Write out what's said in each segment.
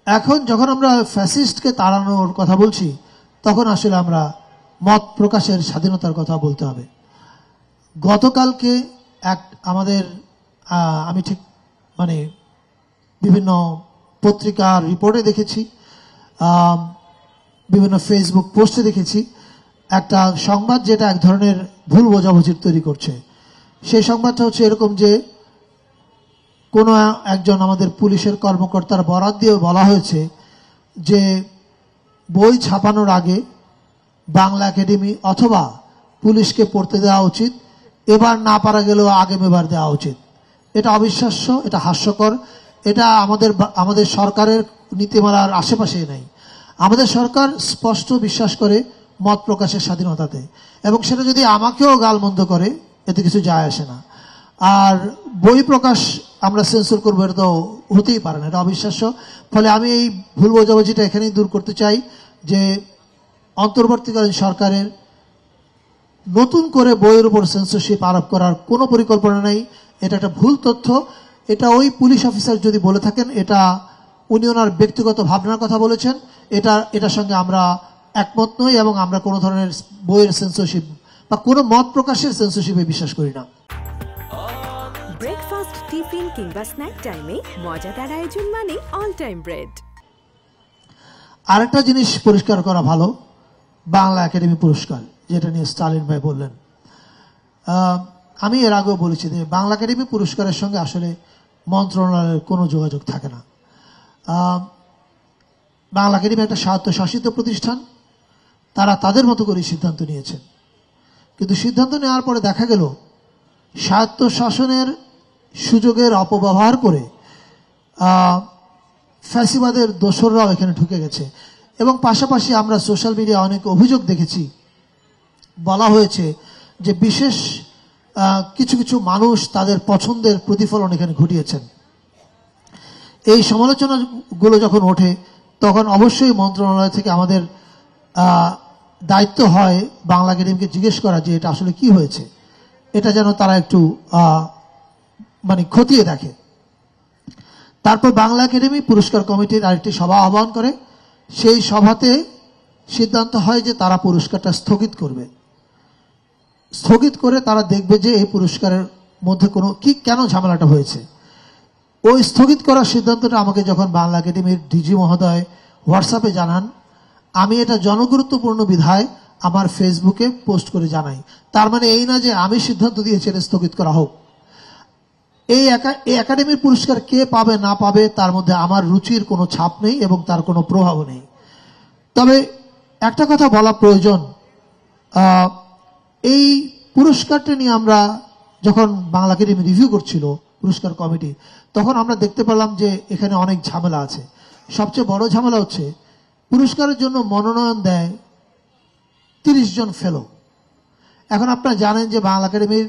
এখন যখন আমরা ফ্যাসিস্টকে তাড়ানোর কথা বলছি তখন আসলে আমরা মত প্রকাশের স্বাধীনতার কথা বলতে হবে। গতকালকে আমাদের আমি ঠিক বিভিন্ন পত্রিকার রিপোর্টে দেখেছি, বিভিন্ন ফেসবুক পোস্টে দেখেছি একটা সংবাদ যেটা এক ধরনের ভুল বোঝাবুঝির তৈরি করছে। সেই সংবাদটা হচ্ছে এরকম যে কোনো একজন আমাদের পুলিশের কর্মকর্তার বরাত দিয়ে বলা হয়েছে যে বই ছাপানোর আগে বাংলা একাডেমি অথবা পুলিশকে পড়তে দেওয়া উচিত, এবার না পারা গেলেও আগামীবার দেওয়া উচিত। এটা অবিশ্বাস্য, এটা হাস্যকর, এটা আমাদের সরকারের নীতিমালার আশেপাশেই নাই। আমাদের সরকার স্পষ্ট বিশ্বাস করে মত প্রকাশের স্বাধীনতাতে, এবং সেটা যদি আমাকেও গালমন্দ করে এতে কিছু যায় আসে না। আর বই প্রকাশ আমরা সেন্সর করবো এটা তো হতেই পারে না, এটা অবিশ্বাস্য। ফলে আমি এই ভুল বোঝাবুঝিটা এখানেই দূর করতে চাই যে অন্তর্বর্তীকালীন সরকারের নতুন করে বইয়ের উপর সেন্সরশিপ আরোপ করার কোনো পরিকল্পনা নেই। এটা একটা ভুল তথ্য। এটা ওই পুলিশ অফিসার যদি বলে থাকেন এটা উনি ওনার ব্যক্তিগত ভাবনার কথা বলেছেন, এটার সঙ্গে আমরা একমত নই, এবং আমরা কোনো ধরনের বইয়ের সেন্সরশিপ বা কোনো মত প্রকাশের সেন্সরশিপে বিশ্বাস করি না। ব্রেকফাস্ট, টিফিন কিংবা স্ন্যাক টাইমে মজাদার আয়োজন মানে অল টাইম ব্রেড। আরেকটা জিনিস পরিষ্কার করা ভালো, বাংলা একাডেমি পুরস্কার যেটা নিয়ে স্টালিন ভাই বললেন, আমি এর আগেও বলেছি যে বাংলা একাডেমি পুরস্কারের সঙ্গে আসলে মন্ত্রণালয়ের কোনো যোগাযোগ থাকে না। বাংলা একাডেমি একটা স্বায়ত্তশাসিত প্রতিষ্ঠান, তারা তাদের মতো করে সিদ্ধান্ত নিয়েছেন। কিন্তু সিদ্ধান্ত নেওয়ার পরে দেখা গেল স্বায়ত্তশাসনের সুযোগের অপব্যবহার করে ফ্যাসিবাদের দোসররাও এখানে ঢুকে গেছে। এবং পাশাপাশি আমরা সোশ্যাল মিডিয়ায় অনেক অভিযোগ দেখেছি, বলা হয়েছে যে বিশেষ কিছু কিছু মানুষ তাদের পছন্দের প্রতিফলন এখানে ঘটিয়েছেন। এই সমালোচনাগুলো যখন ওঠে তখন অবশ্যই মন্ত্রণালয় থেকে আমাদের দায়িত্ব হয় বাংলা একাডেমিকে জিজ্ঞেস করা যে এটা আসলে কি হয়েছে, এটা যেন তারা একটু খতিয়ে দেখে। তারপর বাংলা একাডেমি পুরস্কার কমিটির আরেকটি সভা আহ্বান করে, সেই সভাতে সিদ্ধান্ত হয় যে তারা পুরস্কারটা স্থগিত করবে। স্থগিত করে তারা দেখবে যে এই পুরস্কারের মধ্যে কেন ঝামেলাটা হয়েছে। ওই স্থগিত করার সিদ্ধান্তটা আমাকে যখন বাংলা একাডেমির ডিজি মহোদয় হোয়াটসঅ্যাপে জানান, আমি এটা জনগুরুত্বপূর্ণ বিধায় আমার ফেসবুকে পোস্ট করে জানাই। তার মানে এই না যে আমি সিদ্ধান্ত দিয়েছি এটা স্থগিত করা হোক। এই একাডেমির পুরস্কার কে পাবে না পাবে তার মধ্যে আমার রুচির কোনো ছাপ নেই এবং তার কোনো প্রভাবও নেই। তবে একটা কথা বলা প্রয়োজন, এই পুরস্কারটা নিয়ে আমরা যখন বাংলা একাডেমি রিভিউ করছিল পুরস্কার কমিটি, তখন আমরা দেখতে পেলাম যে এখানে অনেক ঝামেলা আছে। সবচেয়ে বড় ঝামেলা হচ্ছে পুরস্কারের জন্য মনোনয়ন দেয় 30 জন ফেলো। এখন আপনারা জানেন যে বাংলা একাডেমির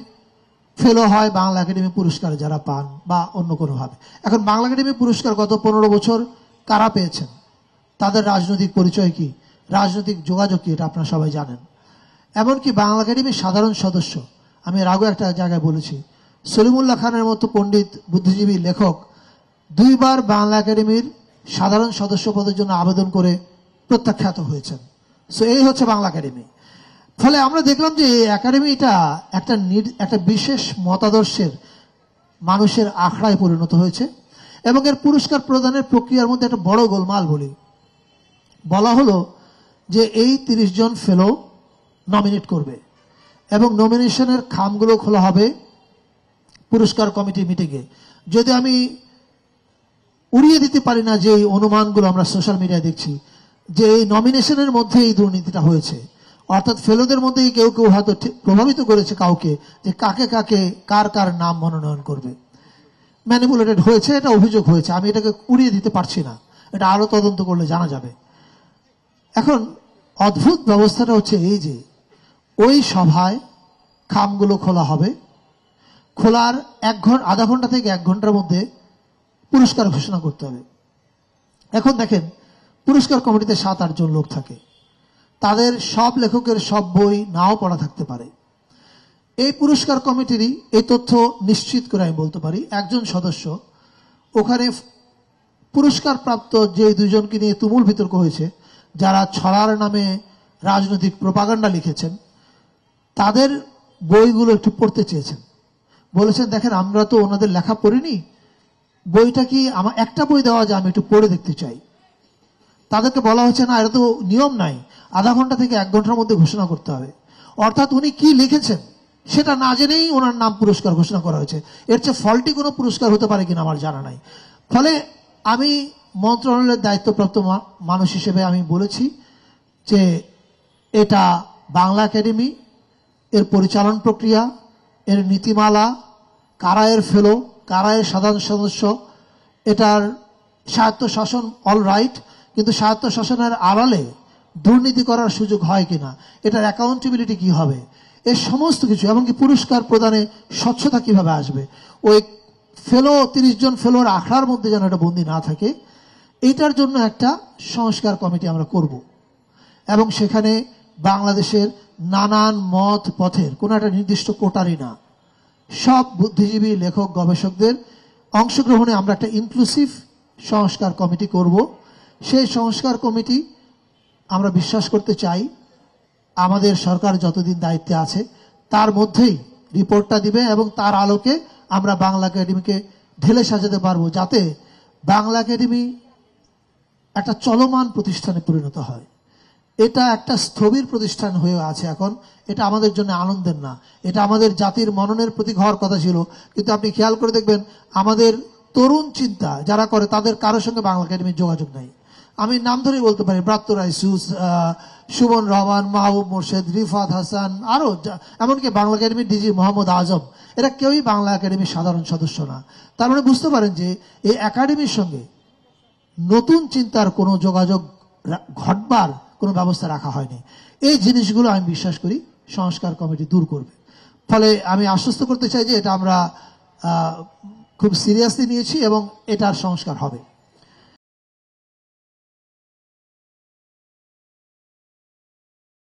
ফেলো হয় বাংলা একাডেমি পুরস্কার যারা পান বা অন্য কোনোভাবে। এখন বাংলা একাডেমি পুরস্কার গত 15 বছর কারা পেয়েছেন, তাদের রাজনৈতিক পরিচয় কি, রাজনৈতিক যোগাযোগ কি, এটা আপনারা সবাই জানেন। এমনকি বাংলা একাডেমির সাধারণ সদস্য, আমি এর আগেও একটা জায়গায় বলেছি, সলিমুল্লাহ খানের মতো পণ্ডিত বুদ্ধিজীবী লেখক 2 বার বাংলা একাডেমির সাধারণ সদস্য পদের জন্য আবেদন করে প্রত্যাখ্যাত হয়েছেন। সো এই হচ্ছে বাংলা একাডেমি। ফলে আমরা দেখলাম যে এই একাডেমিটা একটা বিশেষ মতাদর্শের মানুষের আখড়ায় পরিণত হয়েছে, এবং এর পুরস্কার প্রদানের প্রক্রিয়ার মধ্যে একটা বড় গোলমাল বলা হলো যে এই 30 জন ফেলো নমিনেট করবে এবং নমিনেশনের খামগুলো খোলা হবে পুরস্কার কমিটি মিটিংয়ে। যদি আমি উড়িয়ে দিতে পারি না যে এই অনুমানগুলো আমরা সোশ্যাল মিডিয়ায় দেখছি যে এই নমিনেশনের মধ্যে এই দুর্নীতিটা হয়েছে, অর্থাৎ ফেলোদের মধ্যেই কেউ কেউ হয়তো প্রভাবিত করেছে কাউকে যে কাকে কাকে কার নাম মনোনয়ন করবে, ম্যানিপুলেটেড হয়েছে, এটা অভিযোগ হয়েছে। আমি এটাকে উড়িয়ে দিতে পারছি না, এটা আরো তদন্ত করলে জানা যাবে। এখন অদ্ভুত ব্যবস্থাটা হচ্ছে এই যে ওই সভায় খামগুলো খোলা হবে, খোলার আধা ঘন্টা থেকে 1 ঘন্টার মধ্যে পুরস্কার ঘোষণা করতে হবে। এখন দেখেন পুরস্কার কমিটিতে 7-8 জন লোক থাকে, তাদের সব লেখকের সব বই নাও পড়া থাকতে পারে। এই পুরস্কার কমিটিরই এই তথ্য নিশ্চিত করে আমি বলতে পারি, একজন সদস্য ওখানে পুরস্কার প্রাপ্ত যে দুজনকে নিয়ে তুমুল বিতর্ক হয়েছে, যারা ছড়ার নামে রাজনৈতিক প্রোপাগান্ডা লিখেছেন, তাদের বইগুলো একটু পড়তে চেয়েছেন। বলেছেন দেখেন আমরা তো ওনাদের লেখা পড়িনি, বইটা কি আমার একটা বই দেওয়া যায়, আমি একটু পড়ে দেখতে চাই। তাদেরকে বলা হচ্ছে না, এটা তো নিয়ম নাই, আধা ঘন্টা থেকে 1 ঘন্টার মধ্যে ঘোষণা করতে হবে। অর্থাৎ উনি কি লিখেছেন সেটা না জেনেই ওনার নাম পুরস্কার ঘোষণা করা হয়েছে। এর চেয়ে ফল্টি কোনো পুরস্কার হতে পারে কিনা আমার জানা নাই। ফলে আমি মন্ত্রণালয়ের দায়িত্বপ্রাপ্ত মানুষ হিসেবে আমি বলেছি যে এটা বাংলা একাডেমি, এর পরিচালন প্রক্রিয়া, এর নীতিমালা, কারা এর ফেলো, কারা এর সাধারণ সদস্য, এটার স্বায়ত্তশাসন অল রাইট, কিন্তু স্বায়ত্তশাসনের আড়ালে দুর্নীতি করার সুযোগ হয় কিনা, এটার অ্যাকাউন্টেবিলিটি কি হবে, এর সমস্ত কিছু, এমনকি পুরস্কার প্রদানে স্বচ্ছতা কিভাবে আসবে, ওই ফেলো 30 জন ফেলোর আখড়ার মধ্যে যেন এটা বন্দী না থাকে, এইটার জন্য একটা সংস্কার কমিটি আমরা করব। এবং সেখানে বাংলাদেশের নানান মত পথের কোনো একটা নির্দিষ্ট কোটারি না, সব বুদ্ধিজীবী, লেখক, গবেষকদের অংশগ্রহণে আমরা একটা ইনক্লুসিভ সংস্কার কমিটি করব। সেই সংস্কার কমিটি আমরা বিশ্বাস করতে চাই আমাদের সরকার যতদিন দায়িত্বে আছে তার মধ্যেই রিপোর্টটা দিবে, এবং তার আলোকে আমরা বাংলা একাডেমিকে ঢেলে সাজাতে পারবো, যাতে বাংলা একাডেমি একটা চলমান প্রতিষ্ঠানে পরিণত হয়। এটা একটা স্থবির প্রতিষ্ঠান হয়ে আছে এখন। এটা আমাদের জন্য আনন্দের না, এটা আমাদের জাতির মননের প্রতীক হওয়ার কথা ছিল। কিন্তু আপনি খেয়াল করে দেখবেন আমাদের তরুণ চিন্তা যারা করে তাদের কারোর সঙ্গে বাংলা একাডেমির যোগাযোগ নাই। আমি নাম ধরেই বলতে পারি, ব্রাত্য রাইসুস, সুমন রহমান, মাহবুব মোর্শেদ, রিফাত হাসান, আরো এমনকি বাংলা একাডেমির ডিজি মোহাম্মদ আজম, এরা কেউই বাংলা একাডেমির সাধারণ সদস্য না। তার মানে বুঝতে পারেন যে এই একাডেমির সঙ্গে নতুন চিন্তার কোনো যোগাযোগ ঘটবার কোনো ব্যবস্থা রাখা হয়নি। এই জিনিসগুলো আমি বিশ্বাস করি সংস্কার কমিটি দূর করবে। ফলে আমি আশ্বস্ত করতে চাই যে এটা আমরা খুব সিরিয়াসলি নিয়েছি এবং এটার সংস্কার হবে।